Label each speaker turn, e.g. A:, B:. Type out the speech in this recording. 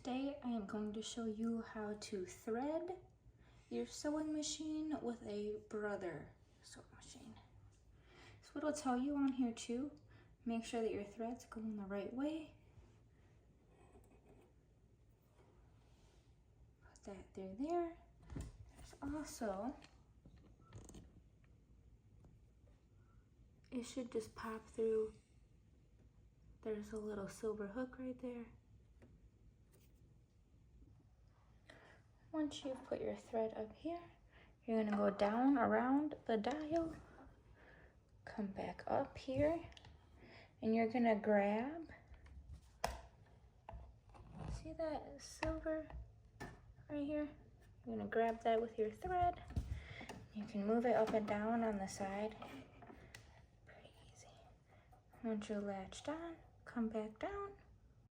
A: Today I am going to show you how to thread your sewing machine with a Brother sewing machine. So it'll tell you on here too, make sure that your thread's going the right way. Put that through there. There's also, it should just pop through. There's a little silver hook right there. Once you've put your thread up here, you're going to go down around the dial, come back up here, and you're going to grab, see that silver right here? You're going to grab that with your thread. You can move it up and down on the side. Pretty easy. Once you're latched on, come back down.